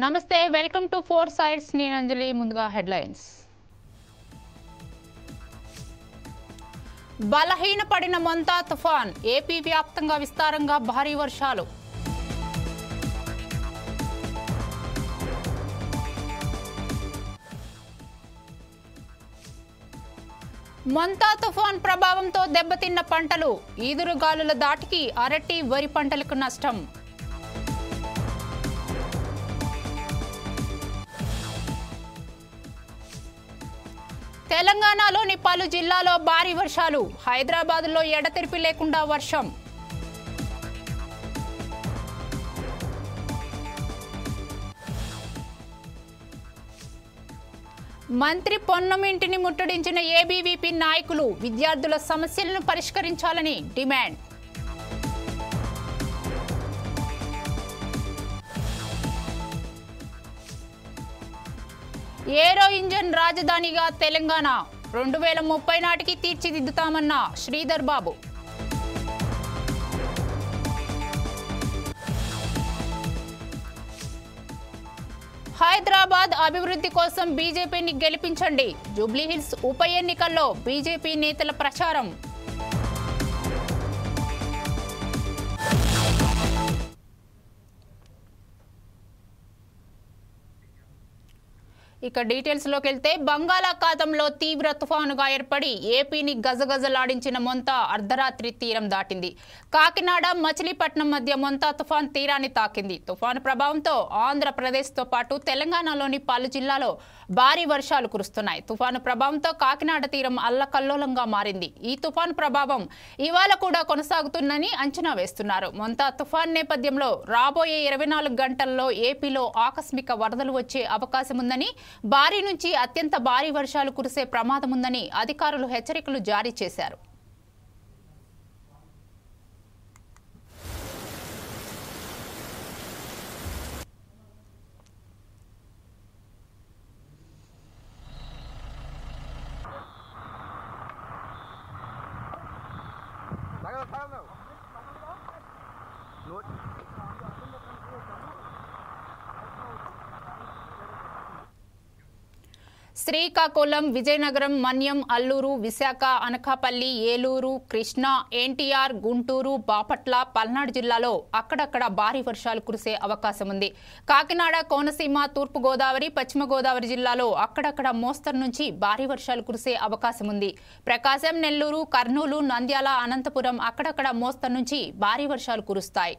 నమస్తే, welcome to four sides. నేను అంజలి. ముందుగా హెడ్లైన్స్. బలహీనపడిన మొంతా తుఫాన్, ఏపీ వ్యాప్తంగా విస్తారంగా భారీ వర్షాలు. మొంతా తుఫాన్ ప్రభావంతో దెబ్బతిన్న పంటలు, ఈదురుగాలుల దాటికి అరటి, వరి పంటలకు నష్టం. తెలంగాణలోని పలు జిల్లాల్లో భారీ వర్షాలు, హైదరాబాద్లో ఎడతెరిపి లేకుండా వర్షం. మంత్రి పొన్నం ఇంటిని ముట్టడించిన ఏబీవీపీ నాయకులు, విద్యార్థుల సమస్యలను పరిష్కరించాలని డిమాండ్. ఏరో ఇంజన్ రాజధానిగా తెలంగాణ 2030 నాటికి తీర్చిదిద్దుతామన్న శ్రీధర్ బాబు. హైదరాబాద్ అభివృద్ధి కోసం బీజేపీని గెలిపించండి, జూబ్లీహిల్స్ ఉప ఎన్నికల్లో బీజేపీ నేతల ప్రచారం. ఇక డీటెయిల్స్ లోకి వెళ్తే, బంగాళాఖాతంలో తీవ్ర తుఫానుగా ఏర్పడి ఏపీని గజగజలాడించిన మొంతా అర్ధరాత్రి తీరం దాటింది. కాకినాడ, మచిలీపట్నం మధ్య మొంతా తుఫాన్ తీరాన్ని తాకింది. తుఫాను ప్రభావంతో ఆంధ్రప్రదేశ్తో పాటు తెలంగాణలోని పలు జిల్లాలో భారీ వర్షాలు కురుస్తున్నాయి. తుఫాను ప్రభావంతో కాకినాడ తీరం అల్లకల్లోలంగా మారింది. ఈ తుఫాను ప్రభావం ఇవాళ కూడా కొనసాగుతుందని అంచనా వేస్తున్నారు. మొంతా తుఫాన్ నేపథ్యంలో రాబోయే 24 గంటల్లో ఏపీలో ఆకస్మిక వరదలు వచ్చే అవకాశం ఉందని, భారీ నుంచి అత్యంత భారీ వర్షాలు కురిసే ప్రమాదం ఉందని అధికారులు హెచ్చరికలు జారీ చేశారు. శ్రీకాకుళం, విజయనగరం, మన్యం, అల్లూరు, విశాఖ, అనకాపల్లి, ఏలూరు, కృష్ణా, ఎన్టీఆర్, గుంటూరు, బాపట్ల, పల్నాడు జిల్లాలో అక్కడక్కడ భారీ వర్షాలు కురిసే అవకాశం ఉంది. కాకినాడ, కోనసీమ, తూర్పు గోదావరి, పశ్చిమ గోదావరి జిల్లాలో అక్కడక్కడ మోస్తరు నుంచి భారీ వర్షాలు కురిసే అవకాశం ఉంది. ప్రకాశం, నెల్లూరు, కర్నూలు, నంద్యాల, అనంతపురం అక్కడక్కడ మోస్తరు నుంచి భారీ వర్షాలు కురుస్తాయి.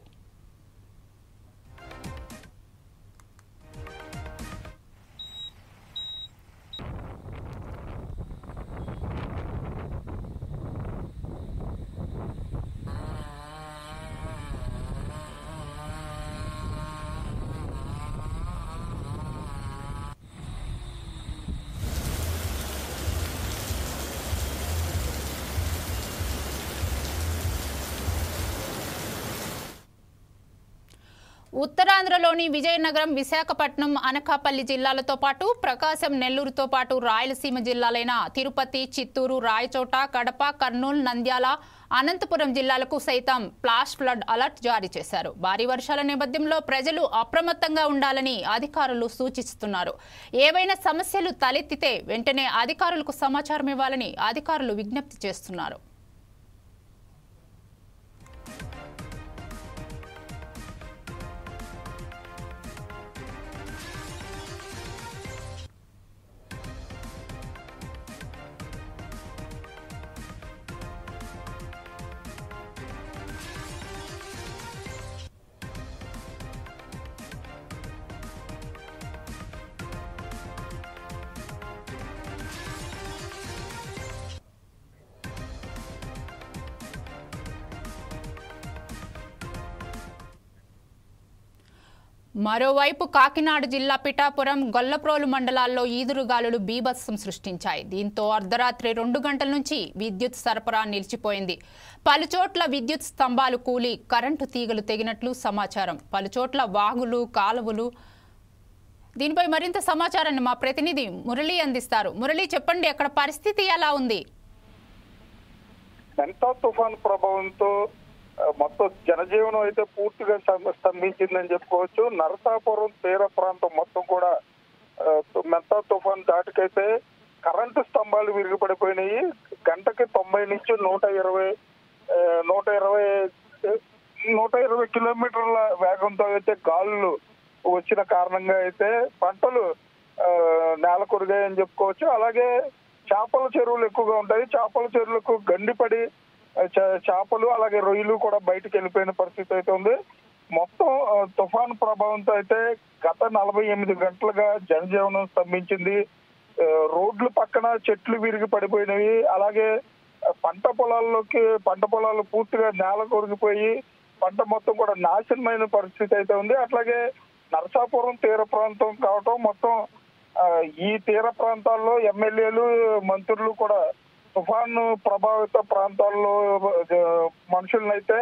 ఉత్తరాంధ్రలోని విజయనగరం, విశాఖపట్నం, అనకాపల్లి జిల్లాలతో పాటు ప్రకాశం, నెల్లూరుతో పాటు రాయలసీమ జిల్లాలైన తిరుపతి, చిత్తూరు, రాయచోట, కడప, కర్నూలు, నంద్యాల, అనంతపురం జిల్లాలకు సైతం ఫ్లాష్ ఫ్లడ్ అలర్ట్ జారీ చేశారు. భారీ వర్షాల నేపథ్యంలో ప్రజలు అప్రమత్తంగా ఉండాలని అధికారులు సూచిస్తున్నారు. ఏవైనా సమస్యలు తలెత్తితే వెంటనే అధికారులకు సమాచారం ఇవ్వాలని అధికారులు విజ్ఞప్తి చేస్తున్నారు. మరోవైపు కాకినాడ జిల్లా పిఠాపురం, గొల్లప్రోలు మండలాల్లో ఈదురుగాలులు బీభత్సం సృష్టించాయి. దీంతో అర్ధరాత్రి 2 గంటల నుంచి విద్యుత్ సరఫరా నిలిచిపోయింది. పలుచోట్ల విద్యుత్ స్తంభాలు కూలి కరెంటు తీగలు తెగినట్లు సమాచారం. పలుచోట్ల వాగులు, కాలువలు. దీనిపై మరింత సమాచారాన్ని మా ప్రతినిధి మురళి అందిస్తారు. మురళి, చెప్పండి, అక్కడ పరిస్థితి ఎలా ఉంది? మొంతా తుఫాను ప్రభావంతో మొత్తం జనజీవనం అయితే పూర్తిగా స్తంభించిందని చెప్పుకోవచ్చు. నరసాపురం తీర ప్రాంతం మొత్తం కూడా మెత్తా తుఫాన్ దాటికైతే కరెంటు స్తంభాలు విరిగిపడిపోయినాయి. గంటకి 90 నుంచి 120 కిలోమీటర్ల వేగంతో అయితే గాలులు వచ్చిన కారణంగా అయితే పంటలు నేల కొరిగాయని చెప్పుకోవచ్చు. అలాగే చేపల చెరువులు ఎక్కువగా ఉంటాయి. చేపల చెరువులకు గండిపడి చేపలు అలాగే రొయ్యలు కూడా బయటకు వెళ్ళిపోయిన పరిస్థితి అయితే ఉంది. మొత్తం తుఫాను ప్రభావంతో అయితే గత 48 గంటలుగా జనజీవనం స్తంభించింది. రోడ్ల పక్కన చెట్లు విరిగి పడిపోయినవి. అలాగే పంట పొలాలు పూర్తిగా నేల కొరిగిపోయి పంట మొత్తం కూడా నాశనమైన పరిస్థితి అయితే ఉంది. అట్లాగే నరసాపురం తీర ప్రాంతం కావటం మొత్తం ఈ తీర ప్రాంతాల్లో ఎమ్మెల్యేలు మంత్రులు కూడా తుఫాను ప్రభావిత ప్రాంతాల్లో మనుషుల్ని అయితే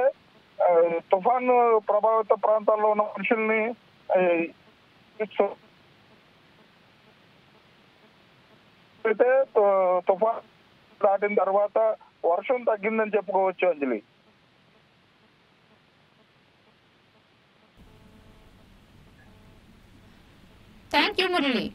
తుఫాను ప్రభావిత ప్రాంతాల్లో ఉన్న మనుషుల్ని అయితే తుఫాను దాటిన తర్వాత వర్షం తగ్గిందని చెప్పుకోవచ్చు. అంజలి, థ్యాంక్ యూ మురళి.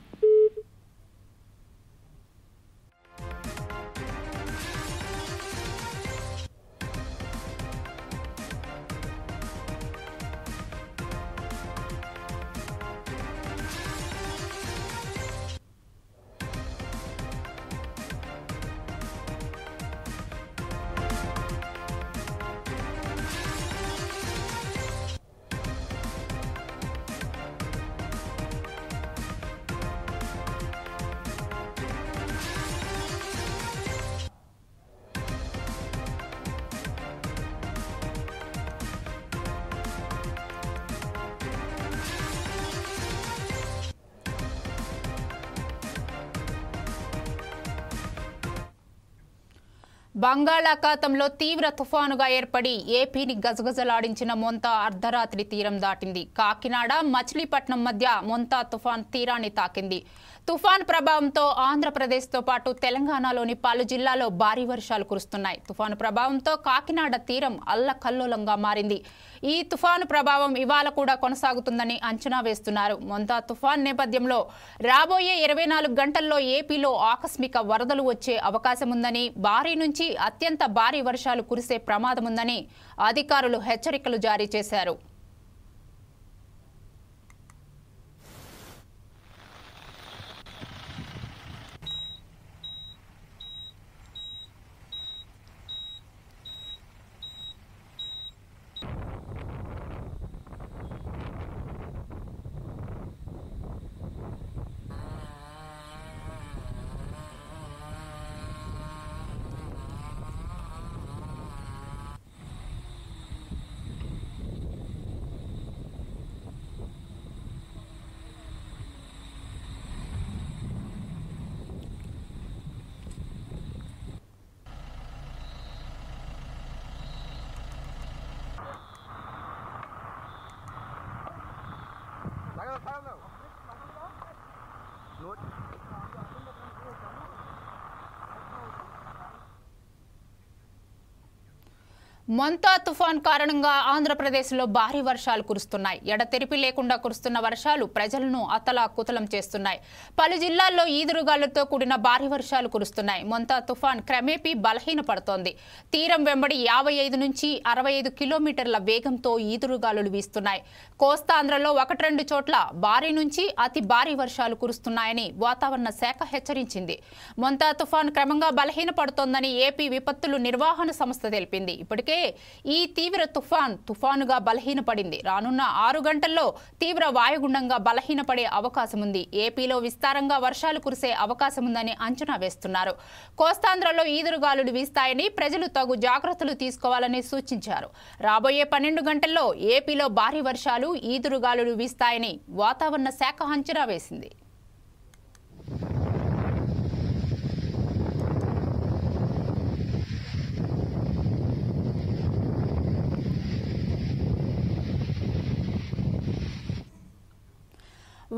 బంగాళాఖాతంలో తీవ్ర తుఫానుగా ఏర్పడి ఏపీని గజగజలాడించిన మొంతా అర్ధరాత్రి తీరం దాటింది. కాకినాడ మచిలీపట్నం మధ్య మొంతా తుఫాన్ తీరాన్ని తాకింది. తుఫాన్ ప్రభావంతో ఆంధ్రప్రదేశ్తో పాటు తెలంగాణలోని పలు జిల్లాల్లో భారీ వర్షాలు కురుస్తున్నాయి. తుఫాను ప్రభావంతో కాకినాడ తీరం అల్లకల్లోలంగా మారింది. ఈ తుఫాను ప్రభావం ఇవాళ కూడా కొనసాగుతుందని అంచనా వేస్తున్నారు. మొంతా తుఫాన్ నేపథ్యంలో రాబోయే 24 గంటల్లో ఏపీలో ఆకస్మిక వరదలు వచ్చే అవకాశం ఉందని, భారీ నుంచి అత్యంత భారీ వర్షాలు కురిసే ప్రమాదం ఉందని అధికారులు హెచ్చరికలు జారీ చేశారు. మొంతా తుఫాన్ కారణంగా ఆంధ్రప్రదేశ్లో భారీ వర్షాలు కురుస్తున్నాయి. ఎడతెరిపి లేకుండా కురుస్తున్న వర్షాలు ప్రజలను అతలాకుతలం చేస్తున్నాయి. పలు జిల్లాల్లో ఈదురుగాలులతో కూడిన భారీ వర్షాలు కురుస్తున్నాయి. మొంతా తుఫాన్ క్రమేపీ బలహీనపడుతోంది. తీరం వెంబడి 55 నుంచి 65 కిలోమీటర్ల వేగంతో ఈదురుగాలులు వీస్తున్నాయి. కోస్తాంధ్రలో 1-2 చోట్ల భారీ నుంచి అతి భారీ వర్షాలు కురుస్తున్నాయని వాతావరణ శాఖ హెచ్చరించింది. మొంతా తుఫాన్ క్రమంగా బలహీనపడుతోందని ఏపీ విపత్తులు నిర్వహణ సంస్థ తెలిపింది. ఇప్పటికే ఈ తీవ్ర తుఫానుగా బలహీనపడింది. రానున్న 6 గంటల్లో తీవ్ర వాయుగుండంగా బలహీనపడే అవకాశం ఉంది. ఏపీలో విస్తారంగా వర్షాలు కురిసే అవకాశం ఉందని అంచనా వేస్తున్నారు. కోస్తాంధ్రలో ఈదురుగాలులు వీస్తాయని ప్రజలు తగు జాగ్రత్తలు తీసుకోవాలని సూచించారు. రాబోయే 12 గంటల్లో ఏపీలో భారీ వర్షాలు, ఈదురుగాలులు వీస్తాయని వాతావరణ శాఖ అంచనా వేసింది.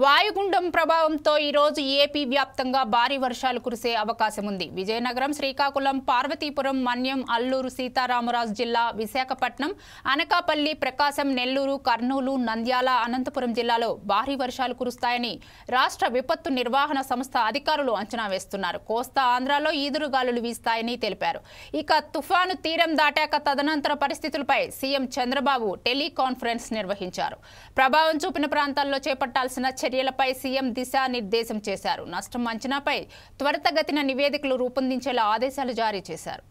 వాయుగుండం ప్రభావంతో ఈ రోజు ఏపీ వ్యాప్తంగా భారీ వర్షాలు కురిసే అవకాశం ఉంది. విజయనగరం, శ్రీకాకుళం, పార్వతీపురం, మన్యం, అల్లూరు సీతారామరాజు జిల్లా, విశాఖపట్నం, అనకాపల్లి, ప్రకాశం, నెల్లూరు, కర్నూలు, నంద్యాల, అనంతపురం జిల్లాలో భారీ వర్షాలు కురుస్తాయని రాష్ట్ర విపత్తు నిర్వహణ సంస్థ అధికారులు అంచనా వేస్తున్నారు. కోస్తా ఆంధ్రాలో ఈదురుగాలులు వీస్తాయని తెలిపారు. ఇక తుఫాను తీరం దాటాక తదనంతర పరిస్థితులపై సీఎం చంద్రబాబు టెలికాన్ఫరెన్స్ నిర్వహించారు. ప్రభావం చూపిన ప్రాంతాల్లో చేపట్టాల్సిన చర్యలపై సీఎం దిశానిర్దేశం చేశారు. నష్టం అంచనాపై త్వరితగతిన నివేదికలు రూపొందించేలా ఆదేశాలు జారీ చేశారు.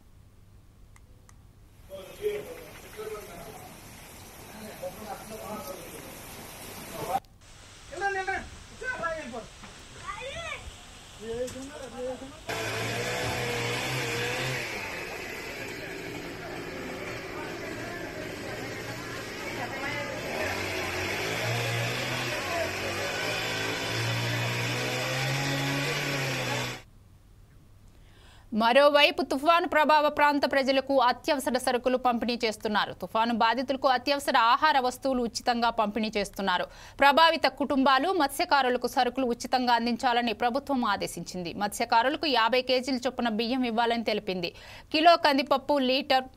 మరోవైపు తుఫాను ప్రభావ ప్రాంత ప్రజలకు అత్యవసర సరుకులు పంపిణీ చేస్తున్నారు. తుఫాను బాధితులకు అత్యవసర ఆహార వస్తువులు ఉచితంగా పంపిణీ చేస్తున్నారు. ప్రభావిత కుటుంబాలు, మత్స్యకారులకు సరుకులు ఉచితంగా అందించాలని ప్రభుత్వం ఆదేశించింది. మత్స్యకారులకు 50 కేజీల చొప్పున బియ్యం ఇవ్వాలని తెలిపింది. కిలో కందిపప్పు, లీటర్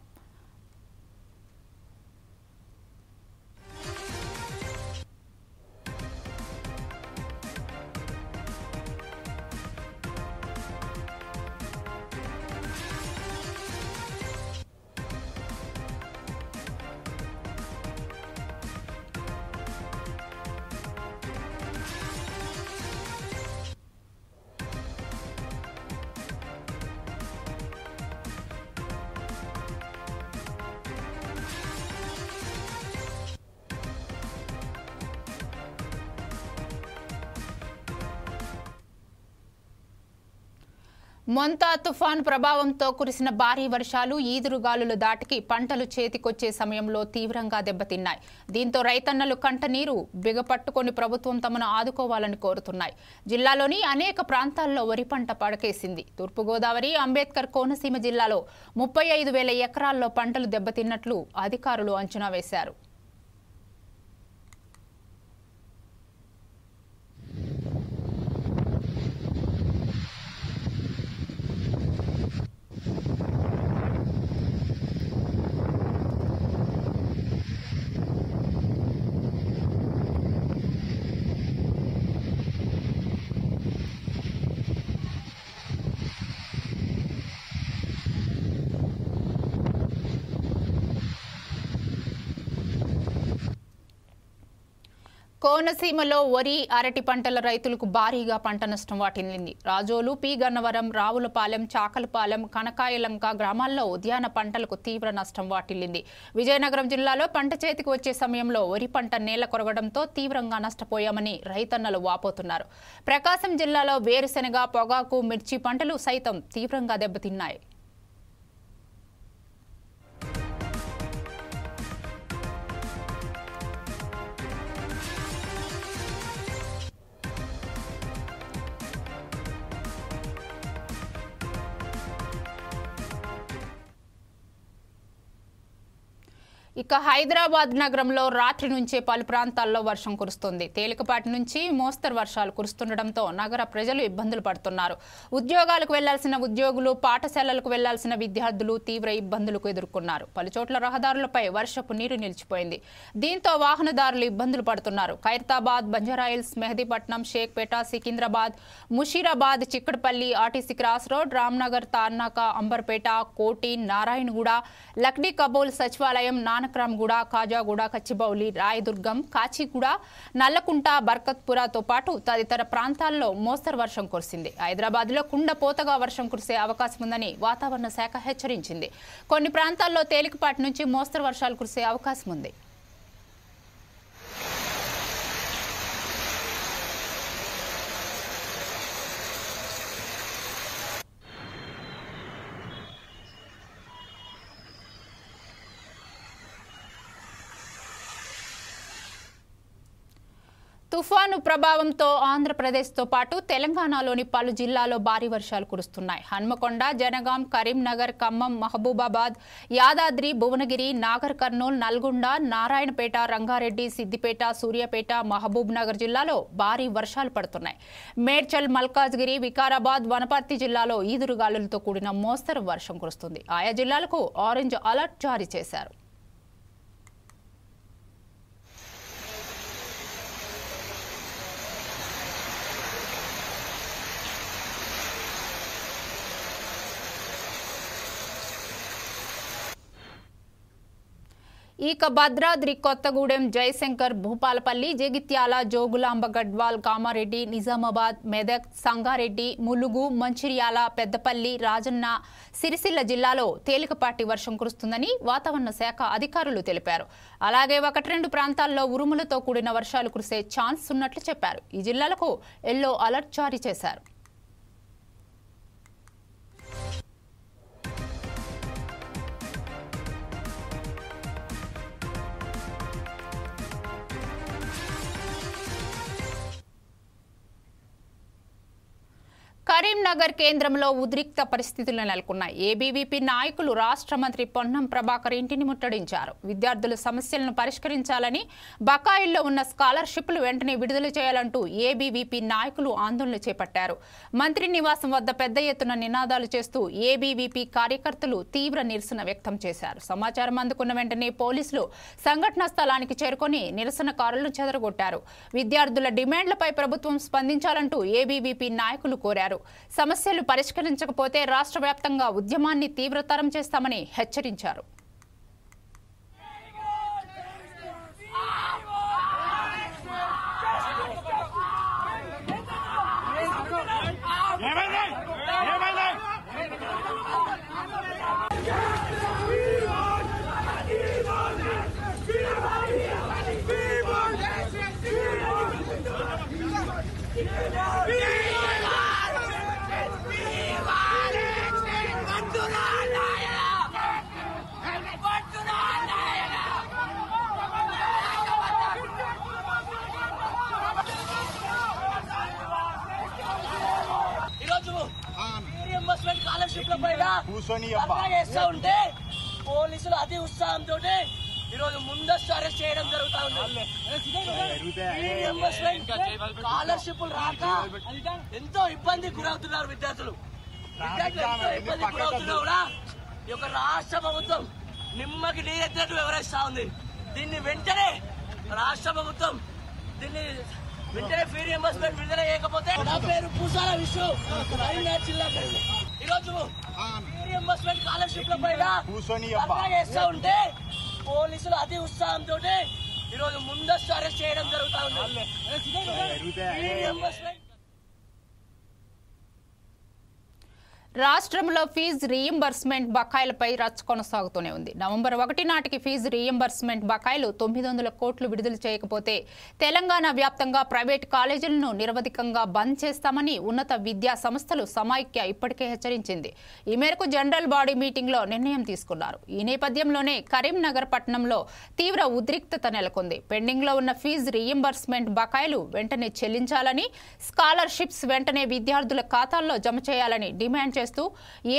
మొంతా తుఫాను ప్రభావంతో కురిసిన భారీ వర్షాలు, ఈదురుగాలుల దాటికి పంటలు చేతికొచ్చే సమయంలో తీవ్రంగా దెబ్బతిన్నాయి. దీంతో రైతన్నలు కంటనీరు బిగపట్టుకొని ప్రభుత్వం తమను ఆదుకోవాలని కోరుతున్నాయి. జిల్లాలోని అనేక ప్రాంతాల్లో వరి పంట పడకేసింది. తూర్పుగోదావరి, అంబేద్కర్ కోనసీమ జిల్లాలో 35,000 ఎకరాల్లో పంటలు దెబ్బతిన్నట్లు అధికారులు అంచనా వేశారు. కోనసీమలో వరి, అరటి పంటల రైతులకు భారీగా పంట నష్టం వాటిల్లింది. రాజోలు, పి గన్నవరం, రావులపాలెం, చాకలపాలెం, కనకాయలంక గ్రామాల్లో ఉద్యాన పంటలకు తీవ్ర నష్టం వాటిల్లింది. విజయనగరం జిల్లాలో పంట చేతికి వచ్చే సమయంలో వరి పంట నేల కొరగడంతో తీవ్రంగా నష్టపోయామని రైతన్నలు వాపోతున్నారు. ప్రకాశం జిల్లాలో వేరుశెనగ, పొగాకు, మిర్చి పంటలు సైతం తీవ్రంగా దెబ్బతిన్నాయి. ఇక హైదరాబాద్ నగరంలో రాత్రి నుంచే పలు ప్రాంతాల్లో వర్షం కురుస్తోంది. తేలికపాటి నుంచి మోస్తరు వర్షాలు కురుస్తుండటంతో నగర ప్రజలు ఇబ్బందులు పడుతున్నారు. ఉద్యోగాలకు వెళ్లాల్సిన ఉద్యోగులు, పాఠశాలలకు వెళ్లాల్సిన విద్యార్థులు తీవ్ర ఇబ్బందులకు ఎదుర్కొన్నారు. పలుచోట్ల రహదారులపై వర్షపు నీరు నిలిచిపోయింది. దీంతో వాహనదారులు ఇబ్బందులు పడుతున్నారు. Khairatabad, Banjara Hills, Mehdipatnam, Shaikpet, Secunderabad, Musheerabad, Chikkadpally, RTC cross road, Ramnagar, Tarnaka, Amberpet, Koti, Narayanguda, Lakdi Kabul, సచివాలయం, నానక్రామ్గూడ, కాజాగూడ, కచ్చిబౌలి, రాయదుర్గం, కాచిగూడ, నల్లకుంట, బర్కత్పురతో పాటు తదితర ప్రాంతాల్లో మోస్తరు వర్షం కురిసింది. హైదరాబాద్లో కుండపోతగా వర్షం కురిసే అవకాశం ఉందని వాతావరణ శాఖ హెచ్చరించింది. కొన్ని ప్రాంతాల్లో తేలికపాటి నుంచి మోస్తరు వర్షాలు కురిసే అవకాశం ఉంది. తుఫాను ప్రభావంతో ఆంధ్రప్రదేశ్తో పాటు తెలంగాణలోని పలు జిల్లాల్లో భారీ వర్షాలు కురుస్తున్నాయి. హన్మకొండ, జనగాం, కరీంనగర్, ఖమ్మం, మహబూబాబాద్, యాదాద్రి, భువనగిరి, నాగర్ కర్నూల్, నల్గొండ, నారాయణపేట, రంగారెడ్డి, సిద్దిపేట, సూర్యాపేట, మహబూబ్ నగర్ జిల్లాలో భారీ వర్షాలు పడుతున్నాయి. మేడ్చల్, మల్కాజ్గిరి, వికారాబాద్, వనపర్తి జిల్లాలో ఈదురుగాలులతో కూడిన మోస్తరు వర్షం కురుస్తుంది. ఆయా జిల్లాలకు ఆరెంజ్ అలర్ట్ జారీ చేశారు. ఇక భద్రాద్రి కొత్తగూడెం, జయశంకర్, భూపాలపల్లి, జగిత్యాల, జోగులాంబ గడ్వాల్, కామారెడ్డి, నిజామాబాద్, మెదక్, సంగారెడ్డి, ములుగు, మంచిర్యాల, పెద్దపల్లి, రాజన్న, సిరిసిల్ల జిల్లాలో తేలికపాటి వర్షం కురుస్తుందని వాతావరణ శాఖ అధికారులు తెలిపారు. అలాగే 1-2 ప్రాంతాల్లో ఉరుములతో కూడిన వర్షాలు కురిసే ఛాన్స్ ఉన్నట్లు చెప్పారు. ఈ జిల్లాలకు ఎల్లో అలర్ట్ జారీ చేశారు. కరీంనగర్ కేంద్రంలో ఉద్రిక్త పరిస్థితులు నెలకొన్నాయి. ఏబీవీపీ నాయకులు రాష్ట్ర మంత్రి పొన్నం ప్రభాకర్ ఇంటిని ముట్టడించారు. విద్యార్థుల సమస్యలను పరిష్కరించాలని, బకాయిల్లో ఉన్న స్కాలర్షిప్లు వెంటనే విడుదల చేయాలంటూ ఏబీవీపీ నాయకులు ఆందోళన చేపట్టారు. మంత్రి నివాసం వద్ద పెద్ద ఎత్తున నినాదాలు చేస్తూ ఏబీవీపీ కార్యకర్తలు తీవ్ర నిరసన వ్యక్తం చేశారు. సమాచారం అందుకున్న వెంటనే పోలీసులు సంఘటనా స్థలానికి చేరుకొని నిరసనకారులను చెదరగొట్టారు. విద్యార్థుల డిమాండ్లపై ప్రభుత్వం స్పందించాలంటూ ఏబీవీపీ నాయకులు కోరారు. సమస్యలు పరిష్కరించకపోతే రాష్ట్ర వ్యాప్తంగా ఉద్యమాన్ని తీవ్రతరం చేస్తామని హెచ్చరించారు. ఉంటే పోలీసులు అతి ఉత్సాహంతో ఈరోజు ముందస్తు అరెస్ట్ చేయడం జరుగుతా ఉంది. స్కాలర్షిప్లు రాక ఎంతో ఇబ్బంది గురవుతున్నారు విద్యార్థులు. ఎంతో ఇబ్బంది గురవుతున్నా కూడా ఈ యొక్క రాష్ట్ర ప్రభుత్వం నిమ్మకి నీరెత్తినట్టు వ్యవహరిస్తా ఉంది. దీన్ని వెంటనే రాష్ట్ర ప్రభుత్వం వెంటనే ఫీ రియంబర్స్మెంట్ విడుదల చేయకపోతే నా పేరు పూసాల విషయం కరీంనగర్ జిల్లా ఈరోజు రియంబర్స్మెంట్ స్కాలర్షిప్ల పైన చేస్తా ఉంటే పోలీసులు అతి ఉత్సాహంతో ఈరోజు ముందస్తు అరెస్ట్ చేయడం జరుగుతా ఉంది. రాష్ట్రంలో ఫీజు రీయింబర్స్మెంట్ బకాయిలపై రచ్చ కొనసాగుతూనే ఉంది. నవంబర్ 1 నాటికి ఫీజు రీయింబర్స్మెంట్ బకాయిలు 900 కోట్లు విడుదల చేయకపోతే తెలంగాణ వ్యాప్తంగా ప్రైవేట్ కాలేజీలను నిరవధికంగా బంద్ చేస్తామని ఉన్నత విద్యా సంస్థలు సమాఖ్య ఇప్పటికే హెచ్చరించింది. ఈ మేరకు జనరల్ బాడీ మీటింగ్లో నిర్ణయం తీసుకున్నారు. ఈ నేపథ్యంలోనే కరీంనగర్ పట్టణంలో తీవ్ర ఉద్రిక్తత నెలకొంది. పెండింగ్లో ఉన్న ఫీజు రీయింబర్స్మెంట్ బకాయిలు వెంటనే చెల్లించాలని, స్కాలర్షిప్స్ వెంటనే విద్యార్థుల ఖాతాల్లో జమ చేయాలని డిమాండ్ చేస్తూ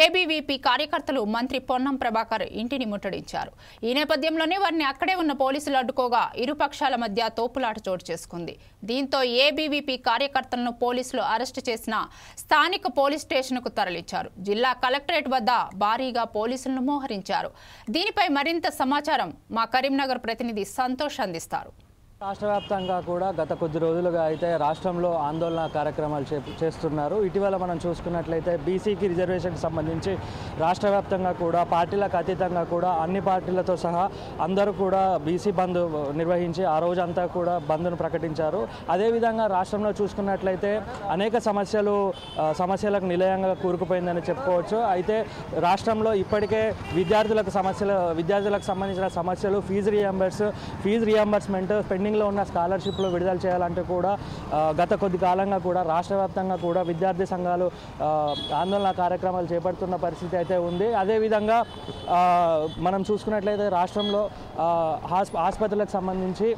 ఏబీవీపీ కార్యకర్తలు మంత్రి పొన్నం ప్రభాకర్ ఇంటిని ముట్టడించారు. ఈ నేపథ్యంలోనే వారిని అక్కడే ఉన్న పోలీసులు అడ్డుకోగా ఇరుపక్షాల మధ్య తోపులాట చోటు చేసుకుంది. దీంతో ఏబీవీపీ కార్యకర్తలను పోలీసులు అరెస్టు చేసిన స్థానిక పోలీస్ స్టేషన్కు తరలించారు. జిల్లా కలెక్టరేట్ వద్ద భారీగా పోలీసులను మోహరించారు. దీనిపై మరింత సమాచారం మా కరీంనగర్ ప్రతినిధి సంతోష్ అందిస్తారు. రాష్ట్ర వ్యాప్తంగా కూడా గత కొద్ది రోజులుగా అయితే రాష్ట్రంలో ఆందోళన కార్యక్రమాలు చేస్తున్నారు. ఇటీవల మనం చూసుకున్నట్లయితే బీసీకి రిజర్వేషన్కి సంబంధించి రాష్ట్ర వ్యాప్తంగా కూడా పార్టీలకు అతీతంగా కూడా అన్ని పార్టీలతో సహా అందరూ కూడా బీసీ బంద్ నిర్వహించి ఆ రోజంతా కూడా బంద్ను ప్రకటించారు. అదేవిధంగా రాష్ట్రంలో చూసుకున్నట్లయితే అనేక సమస్యలకు నిలయంగా కూరుకుపోయిందని చెప్పుకోవచ్చు. అయితే రాష్ట్రంలో ఇప్పటికే విద్యార్థులకు సంబంధించిన సమస్యలు ఫీజు రియంబర్స్మెంట్ పెండింగ్లో ఉన్న స్కాలర్షిప్లు విడుదల చేయాలంటే కూడా గత కొద్ది కాలంగా కూడా రాష్ట్ర వ్యాప్తంగా కూడా విద్యార్థి సంఘాలు ఆందోళన కార్యక్రమాలు చేపడుతున్న పరిస్థితి అయితే ఉంది. అదేవిధంగా మనం చూసుకున్నట్లయితే రాష్ట్రంలో ఆసుపత్రులకు సంబంధించి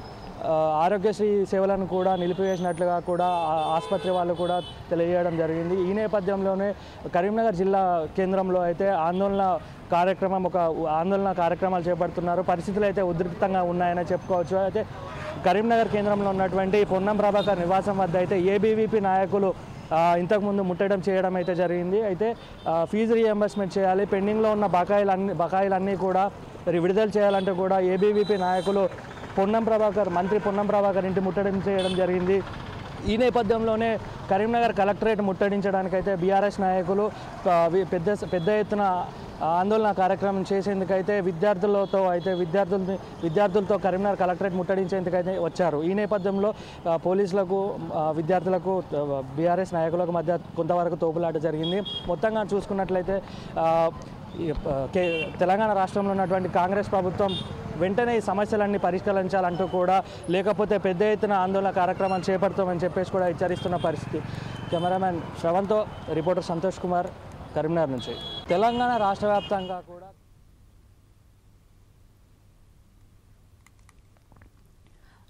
ఆరోగ్యశ్రీ సేవలను కూడా నిలిపివేసినట్లుగా కూడా ఆసుపత్రి వాళ్ళు కూడా తెలియజేయడం జరిగింది. ఈ నేపథ్యంలోనే కరీంనగర్ జిల్లా కేంద్రంలో అయితే ఆందోళన కార్యక్రమాలు చేపడుతున్నారు. పరిస్థితులు అయితే ఉద్రిక్తంగా ఉన్నాయని చెప్పుకోవచ్చు. అయితే కరీంనగర్ కేంద్రంలో ఉన్నటువంటి పొన్నం ప్రభాకర్ నివాసం వద్ద అయితే ఏబీవీపీ నాయకులు ఇంతకుముందు ముట్టడం చేయడం అయితే జరిగింది. అయితే ఫీజు రీఎంబర్స్మెంట్ చేయాలి, పెండింగ్లో ఉన్న బకాయిలన్నీ కూడా విడుదల చేయాలంటే కూడా ఏబీవీపీ నాయకులు మంత్రి పొన్నం ప్రభాకర్ ఇంటి ముట్టడం చేయడం జరిగింది. ఈ నేపథ్యంలోనే కరీంనగర్ కలెక్టరేట్ ముట్టడించడానికైతే బీఆర్ఎస్ నాయకులు పెద్ద ఎత్తున ఆందోళన కార్యక్రమం చేసేందుకైతే విద్యార్థులతో కరీంనగర్ కలెక్టరేట్ ముట్టడించేందుకైతే వచ్చారు. ఈ నేపథ్యంలో పోలీసులకు విద్యార్థులకు బీఆర్ఎస్ నాయకులకు మధ్య కొంతవరకు తోపులాట జరిగింది. మొత్తంగా చూసుకున్నట్లయితే తెలంగాణ రాష్ట్రంలో ఉన్నటువంటి కాంగ్రెస్ ప్రభుత్వం వెంటనే ఈ సమస్యలన్నీ పరిష్కరించాలంటూ కూడా, లేకపోతే పెద్ద ఎత్తున ఆందోళన కార్యక్రమాలు చేపడతామని చెప్పేసి కూడా హెచ్చరిస్తున్న పరిస్థితి. కెమెరామెన్ శ్రవణ్తో రిపోర్టర్ సంతోష్ కుమార్, కరీంనగర్ నుంచి. తెలంగాణ రాష్ట్ర వ్యాప్తంగా కూడా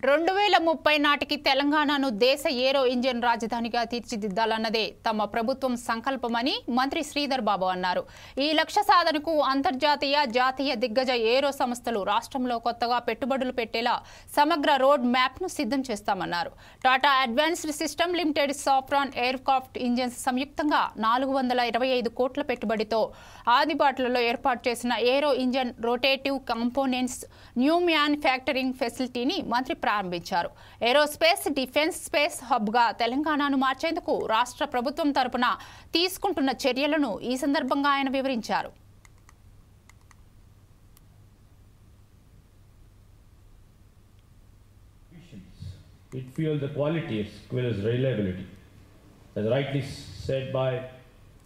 2030 నాటికి తెలంగాణను దేశ ఏరో ఇంజిన్ రాజధానిగా తీర్చిదిద్దాలన్నదే తమ ప్రభుత్వం సంకల్పమని మంత్రి శ్రీధర్ బాబు అన్నారు. ఈ లక్ష్య సాధనకు అంతర్జాతీయ, జాతీయ దిగ్గజ ఏరో సంస్థలు రాష్ట్రంలో కొత్తగా పెట్టుబడులు పెట్టేలా సమగ్ర రోడ్ మ్యాప్ను సిద్ధం చేస్తామన్నారు. Tata advanced system limited, Safran aircraft engines సంయుక్తంగా 425 కోట్ల పెట్టుబడితో ఆదిబాట్లలో ఏర్పాటు చేసిన aero engine rotative components new manufacturing ఫెసిలిటీని మంత్రి ప్రారంభించారు. ఏరోస్పేస్ డిఫెన్స్ స్పేస్ హబ్గా తెలంగాణను మార్చేందుకు రాష్ట్ర ప్రభుత్వం తరపున తీసుకుంటున్న చర్యలను ఈ సందర్భంగా ఆయన వివరించారు. It fuels the quality as well as reliability. As rightly said by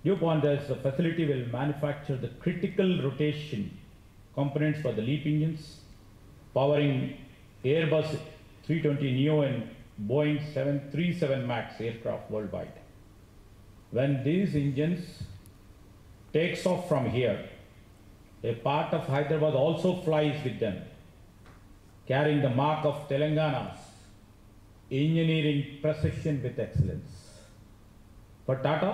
DuPont, the facility will manufacture the critical rotation components for the LEAP engines, powering Airbus 320 Neo and Boeing 737 MAX aircraft worldwide. When these engines takes off from here, a part of Hyderabad also flies with them, carrying the mark of Telangana's engineering precision with excellence. For Tata,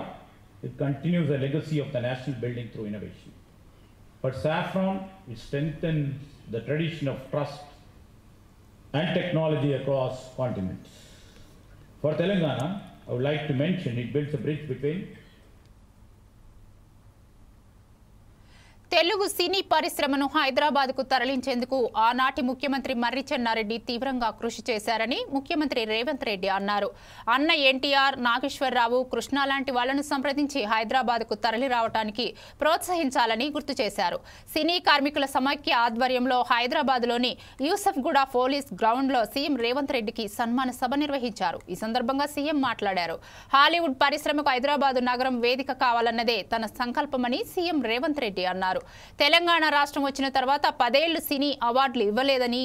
it continues the legacy of the national building through innovation. For Saffron, it strengthens the tradition of trust and technology across continents. For Telangana, I would like to mention it builds a bridge between Telugu సినీ పరిశ్రమను హైదరాబాద్కు తరలించేందుకు ఆనాటి ముఖ్యమంత్రి మర్రి చెన్నారెడ్డి తీవ్రంగా కృషి చేశారని ముఖ్యమంత్రి రేవంత్ రెడ్డి అన్నారు. అన్న ఎన్టీఆర్, నాగేశ్వరరావు, కృష్ణ లాంటి వాళ్లను సంప్రదించి హైదరాబాద్కు తరలి రావడానికి ప్రోత్సహించాలని గుర్తు చేశారు. సినీ కార్మికుల సమైక్య ఆధ్వర్యంలో హైదరాబాద్లోని యూసఫ్గూడ పోలీస్ గ్రౌండ్లో సీఎం రేవంత్ రెడ్డికి సన్మాన సభ నిర్వహించారు. ఈ సందర్భంగా సీఎం మాట్లాడారు. హాలీవుడ్ పరిశ్రమకు హైదరాబాద్ నగరం వేదిక కావాలన్నదే తన సంకల్పమని సీఎం రేవంత్ రెడ్డి అన్నారు. తెలంగాణ రాష్ట్రం వచ్చిన తర్వాత 10 ఏళ్లు సినీ అవార్డులు ఇవ్వలేదని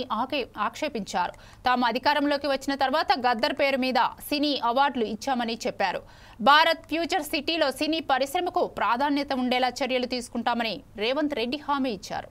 ఆక్షేపించారు. తాము అధికారంలోకి వచ్చిన తర్వాత గద్దర్ పేరు మీద సినీ అవార్డులు ఇచ్చామని చెప్పారు. భారత్ ఫ్యూచర్ సిటీలో సినీ పరిశ్రమకు ప్రాధాన్యత ఉండేలా చర్యలు తీసుకుంటామని రేవంత్ రెడ్డి హామీ ఇచ్చారు.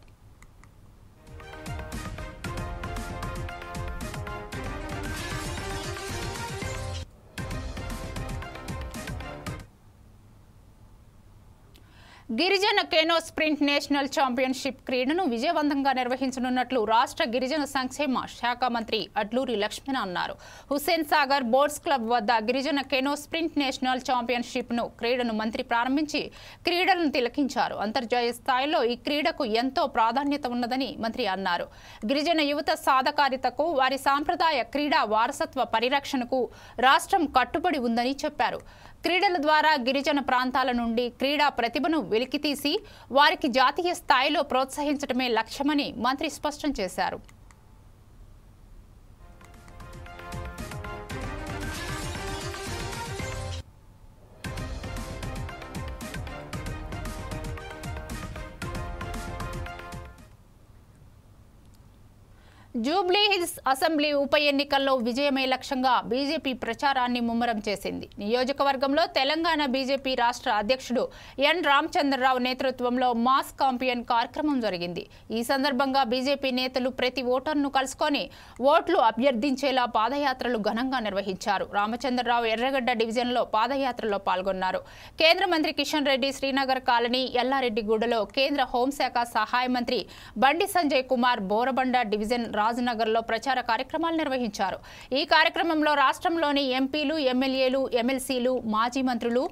గిరిజన కేనో స్ప్రింట్ నేషనల్ ఛాంపియన్షిప్ క్రీడను విజయవంతంగా నిర్వహించనున్నట్లు రాష్ట్ర గిరిజన సంక్షేమ శాఖ మంత్రి అడ్లూరి లక్ష్మణ అన్నారు. హుస్సేన్ సాగర్ బోట్స్ క్లబ్ వద్ద గిరిజన కేనో స్ప్రింట్ నేషనల్ ఛాంపియన్షిప్ను క్రీడను మంత్రి ప్రారంభించి క్రీడలను తిలకించారు. అంతర్జాతీయ స్థాయిలో ఈ క్రీడకు ఎంతో ప్రాధాన్యత ఉన్నదని మంత్రి అన్నారు. గిరిజన యువత సాధకారితకు, వారి సాంప్రదాయ క్రీడా వారసత్వ పరిరక్షణకు రాష్ట్రం కట్టుబడి ఉందని చెప్పారు. క్రీడల ద్వారా గిరిజన ప్రాంతాల నుండి క్రీడా ప్రతిభను వెలికితీసి వారికి జాతీయ స్థాయిలో ప్రోత్సహించడమే లక్ష్యమని మంత్రి స్పష్టం చేశారు. జూబ్లీ హిల్స్ అసెంబ్లీ ఉప ఎన్నికల్లో విజయమే లక్ష్యంగా బీజేపీ ప్రచారాన్ని ముమ్మరం చేసింది. నియోజకవర్గంలో తెలంగాణ బీజేపీ రాష్ట్ర అధ్యక్షుడు ఎన్ రామచంద్రరావు నేతృత్వంలో మాస్ కాంపియన్ కార్యక్రమం జరిగింది. ఈ సందర్భంగా బీజేపీ నేతలు ప్రతి ఓటర్ను కలుసుకొని ఓట్లు అభ్యర్థించేలా పాదయాత్రలు ఘనంగా నిర్వహించారు. రామచంద్రరావు ఎర్రగడ్డ డివిజన్లో పాదయాత్రలో పాల్గొన్నారు. కేంద్ర మంత్రి కిషన్ రెడ్డి శ్రీనగర్ కాలనీ ఎల్లారెడ్డిగూడలో కేంద్ర హోంశాఖ సహాయ మంత్రి బండి సంజయ్ కుమార్ బోరబండ డివిజన్ రాజనగర్లో ప్రచార కార్యక్రమాలు నిర్వహించారు. ఈ కార్యక్రమంలో రాష్ట్రంలోని ఎంపీలు, ఎమ్మెల్యేలు, ఎమ్మెల్సీలు, మాజీ మంత్రులు,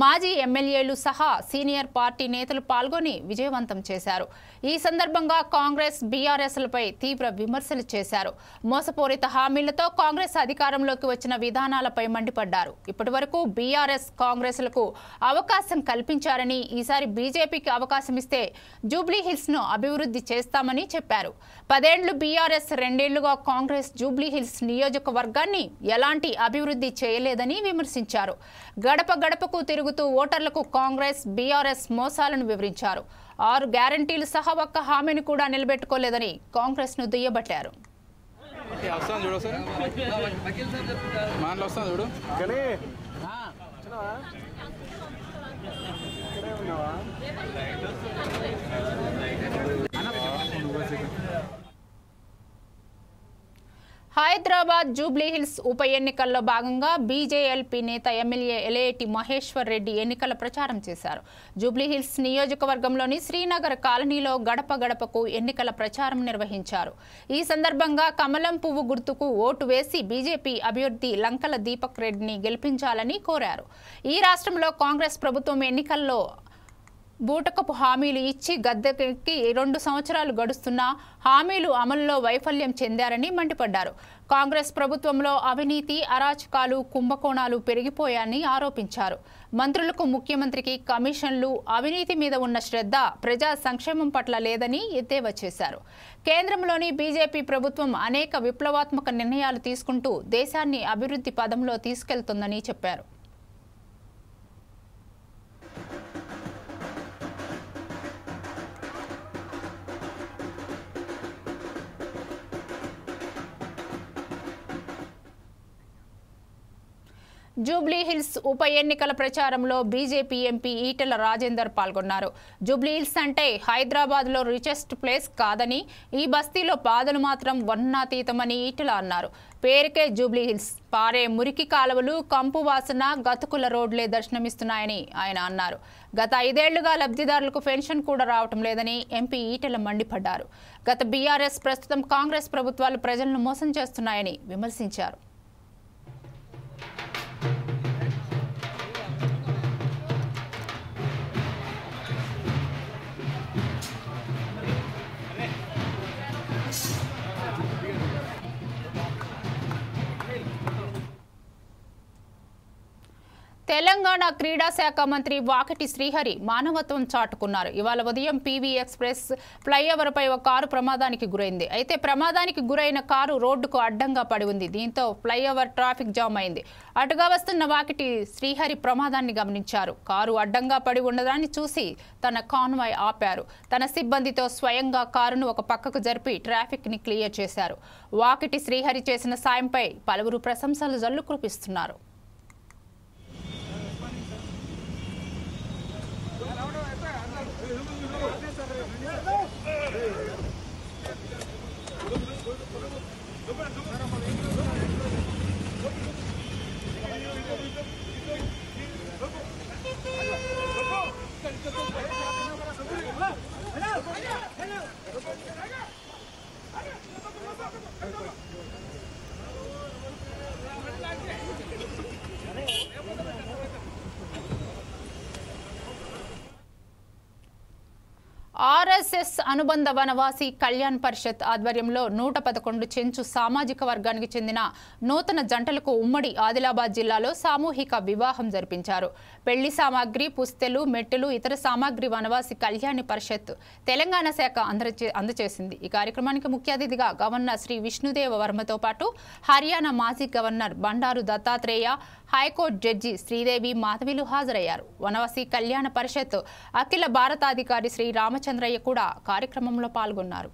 మాజీ ఎమ్మెల్యేలు సహా సీనియర్ పార్టీ నేతలు పాల్గొని విజయవంతం చేశారు. ఈ సందర్భంగా కాంగ్రెస్, బీఆర్ఎస్లపై తీవ్ర విమర్శలు చేశారు. మోసపూరిత హామీలతో కాంగ్రెస్ అధికారంలోకి వచ్చిన విధానాలపై మండిపడ్డారు. ఇప్పటివరకు బీఆర్ఎస్, కాంగ్రెస్లకు అవకాశం కల్పించారని ఈసారి బీజేపీకి అవకాశం ఇస్తే జూబ్లీ హిల్స్ ను అభివృద్ధి చేస్తామని చెప్పారు. 10 ఏళ్లు బీఆర్ఎస్, 2 ఏళ్లుగా కాంగ్రెస్ జూబ్లీ హిల్స్ నియోజకవర్గాన్ని ఎలాంటి అభివృద్ధి చేయలేదని విమర్శించారు. గడప గడపకు తిరుగుతూ ఓటర్లకు కాంగ్రెస్, బీఆర్ఎస్ మోసాలను వివరించారు. 6 గ్యారంటీలు సహా ఒక్క హామీని కూడా నిలబెట్టుకోలేదని కాంగ్రెస్ ను దుయ్యబట్టారు. హైదరాబాద్ జూబ్లీ హిల్స్ ఉప ఎన్నికల్లో భాగంగా బీజేఎల్పీ నేత ఎమ్మెల్యే ఎలేటి మహేశ్వర్ రెడ్డి ఎన్నికల ప్రచారం చేశారు. జూబ్లీ హిల్స్ నియోజకవర్గంలోని శ్రీనగర్ కాలనీలో గడప గడపకు ఎన్నికల ప్రచారం నిర్వహించారు. ఈ సందర్భంగా కమలం పువ్వు గుర్తుకు ఓటు వేసి బీజేపీ అభ్యర్థి లంకల దీపక్ రెడ్డిని గెలిపించాలని కోరారు. ఈ రాష్ట్రంలో కాంగ్రెస్ ప్రభుత్వం ఎన్నికల్లో బూటకపు హామీలు ఇచ్చి గద్దెకి 2 సంవత్సరాలు గడుస్తున్నా హామీలు అమలులో వైఫల్యం చెందారని మండిపడ్డారు. కాంగ్రెస్ ప్రభుత్వంలో అవినీతి, అరాచకాలు, కుంభకోణాలు పెరిగిపోయాయని ఆరోపించారు. మంత్రులకు, ముఖ్యమంత్రికి కమిషన్లు, అవినీతి మీద ఉన్న శ్రద్ధ ప్రజా సంక్షేమం పట్ల లేదని ఎద్దేవా చేశారు. కేంద్రంలోని బీజేపీ ప్రభుత్వం అనేక విప్లవాత్మక నిర్ణయాలు తీసుకుంటూ దేశాన్ని అభివృద్ధి పదంలో తీసుకెళ్తుందని చెప్పారు. జూబ్లీ హిల్స్ ఉప ఎన్నికల ప్రచారంలో బీజేపీ ఎంపీ ఈటెల రాజేందర్ పాల్గొన్నారు. జూబ్లీ హిల్స్ అంటే హైదరాబాద్లో రిచెస్ట్ ప్లేస్ కాదని, ఈ బస్తీలో బాధలు మాత్రం వర్ణాతీతమని ఈటెల అన్నారు. పేరుకే జూబ్లీ హిల్స్, పారే మురికి కాలువలు, కంపు వాసన, గతుకుల రోడ్లే దర్శనమిస్తున్నాయని ఆయన అన్నారు. గత 5 ఏళ్లుగా లబ్ధిదారులకు పెన్షన్ కూడా రావటం లేదని ఎంపీ ఈటెల మండిపడ్డారు. గత బీఆర్ఎస్, ప్రస్తుతం కాంగ్రెస్ ప్రభుత్వాలు ప్రజలను మోసం చేస్తున్నాయని విమర్శించారు. తెలంగాణ క్రీడా శాఖ మంత్రి వాకిటి శ్రీహరి మానవత్వం చాటుకున్నారు. ఇవాళ ఉదయం పీవీ ఎక్స్ప్రెస్ ఫ్లైఓవర్పై ఒక కారు ప్రమాదానికి గురైంది. అయితే ప్రమాదానికి గురైన కారు రోడ్డుకు అడ్డంగా పడి ఉంది. దీంతో ఫ్లైఓవర్ ట్రాఫిక్ జామ్ అయింది. అటుగా వస్తున్న వాకిటి శ్రీహరి ప్రమాదాన్ని గమనించారు. కారు అడ్డంగా పడి ఉండడాన్ని చూసి తన కాన్వాయ్ ఆపారు. తన సిబ్బందితో స్వయంగా కారును ఒక పక్కకు జరిపి ట్రాఫిక్ ని క్లియర్ చేశారు. వాకిటి శ్రీహరి చేసిన సాయంపై పలువురు ప్రశంసలు జల్లు కురిపిస్తున్నారు. ఆర్ఎస్ఎస్ అనుబంధ వనవాసి కళ్యాణ్ పరిషత్ ఆధ్వర్యంలో 111 చెంచు సామాజిక వర్గానికి చెందిన నూతన జంటలకు ఉమ్మడి ఆదిలాబాద్ జిల్లాలో సామూహిక వివాహం జరిపించారు. పెళ్లి సామాగ్రి, పుస్తెలు, మెట్టెలు, ఇతర సామాగ్రి వనవాసి కళ్యాణ్ పరిషత్ తెలంగాణ శాఖ అందజేసింది. ఈ కార్యక్రమానికి ముఖ్య అతిథిగా గవర్నర్ శ్రీ విష్ణుదేవ వర్మతో పాటు హర్యానా మాజీ governor Bandaru Dattatreya, high court judge Sridevi మాధవిలు హాజరయ్యారు. వనవాసి కళ్యాణ పరిషత్ అఖిల భారతాధికారి శ్రీ రామచంద్రయ్య కూడా కార్యక్రమంలో పాల్గొన్నారు.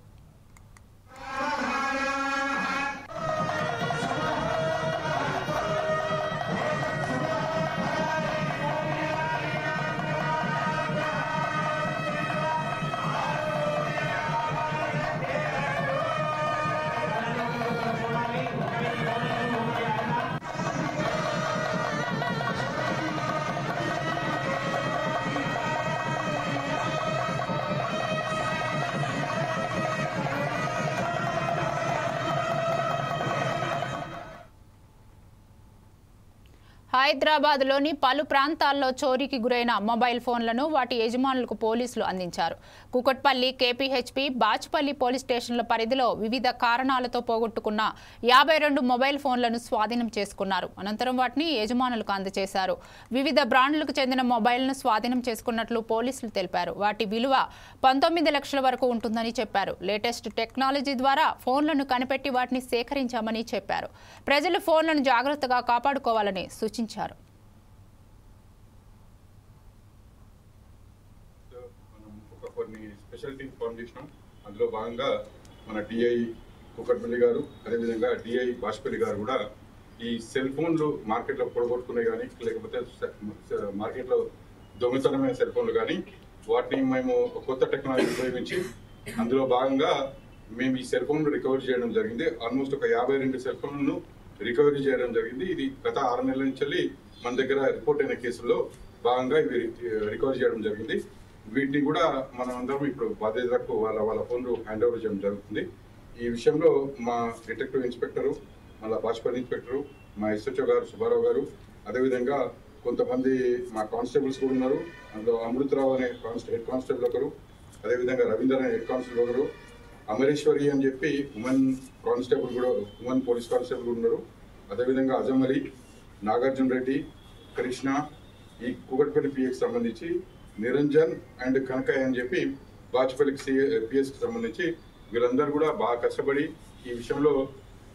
హైదరాబాద్లోని పలు ప్రాంతాల్లో చోరీకి గురైన మొబైల్ ఫోన్లను వాటి యజమానులకు పోలీసులు అందించారు. కూకట్పల్లి, కేపీహెచ్పీ, బాచ్పల్లి పోలీస్ స్టేషన్ల పరిధిలో వివిధ కారణాలతో పోగొట్టుకున్న 52 మొబైల్ ఫోన్లను స్వాధీనం చేసుకున్నారు. అనంతరం వాటిని యజమానులకు అందజేశారు. వివిధ బ్రాండ్లకు చెందిన మొబైల్ను స్వాధీనం చేసుకున్నట్లు పోలీసులు తెలిపారు. వాటి విలువ 19 లక్షల వరకు ఉంటుందని చెప్పారు. లేటెస్ట్ టెక్నాలజీ ద్వారా ఫోన్లను కనిపెట్టి వాటిని సేకరించామని చెప్పారు. ప్రజలు ఫోన్లను జాగ్రత్తగా కాపాడుకోవాలని సూచించారు. కొన్ని స్పెషల్ టీమ్స్ ఫామ్ చేసినాం. అందులో భాగంగా మన డిఐ కూకట్పల్లి గారు, అదేవిధంగా డిఐ బాష్పల్లి గారు కూడా ఈ సెల్ ఫోన్లు మార్కెట్లో పొడగొట్టుకునే కానీ లేకపోతే మార్కెట్లో దొంగతనమైన సెల్ ఫోన్లు కానీ వాటిని మేము కొత్త టెక్నాలజీ ఉపయోగించి అందులో భాగంగా మేము ఈ సెల్ ఫోన్లు రికవరీ చేయడం జరిగింది. ఆల్మోస్ట్ ఒక 52 సెల్ ఫోన్లను రికవరీ చేయడం జరిగింది. ఇది గత 6 నెలల నుంచి మన దగ్గర రిపోర్ట్ అయిన కేసుల్లో భాగంగా ఇవి రికవరీ చేయడం జరిగింది. వీటిని కూడా మనం అందరం ఇప్పుడు బాధ్యతలకు వాళ్ళ ఫోన్లు హ్యాండ్ ఓవర్ చేయడం జరుగుతుంది. ఈ విషయంలో మా డిటెక్టివ్ ఇన్స్పెక్టరు, మళ్ళీ బాష్పల్లి ఇన్స్పెక్టరు, మా ఎస్హెచ్ఓ గారు సుబ్బారావు గారు, అదేవిధంగా కొంతమంది మా కానిస్టేబుల్స్ కూడా ఉన్నారు. అందులో అమృతరావు అనే హెడ్ కానిస్టేబుల్ ఒకరు, అదేవిధంగా రవీందర్ అనే హెడ్ కానిస్టేబుల్ ఒకరు, అమరేశ్వరి అని చెప్పి ఉమెన్ కానిస్టేబుల్ కూడా, ఉమెన్ పోలీస్ కానిస్టేబుల్ కూడా ఉన్నారు. అదేవిధంగా అజం అలీ, నాగార్జున రెడ్డి, కృష్ణ, ఈ కూకట్పల్లి పిఎస్కి సంబంధించి నిరంజన్ అండ్ కనకయ్య అని చెప్పి బాచ్పల్లికి పిఎస్కి సంబంధించి వీళ్ళందరూ కూడా బాగా కష్టపడి ఈ విషయంలో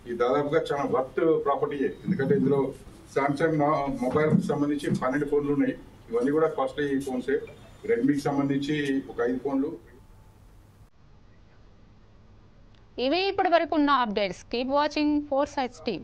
ఈ దాదాపుగా చాలా వర్త్ ప్రాపర్టీయే. ఎందుకంటే ఇందులో సామ్సంగ్ మొబైల్కి సంబంధించి 12 ఫోన్లు ఉన్నాయి. ఇవన్నీ కూడా కాస్ట్లీ ఫోన్సే. రెడ్మీకి సంబంధించి ఒక 5 ఫోన్లు. ఇవి ఇప్పటి వరకు ఉన్న updates. Keep watching 4 Sides TV.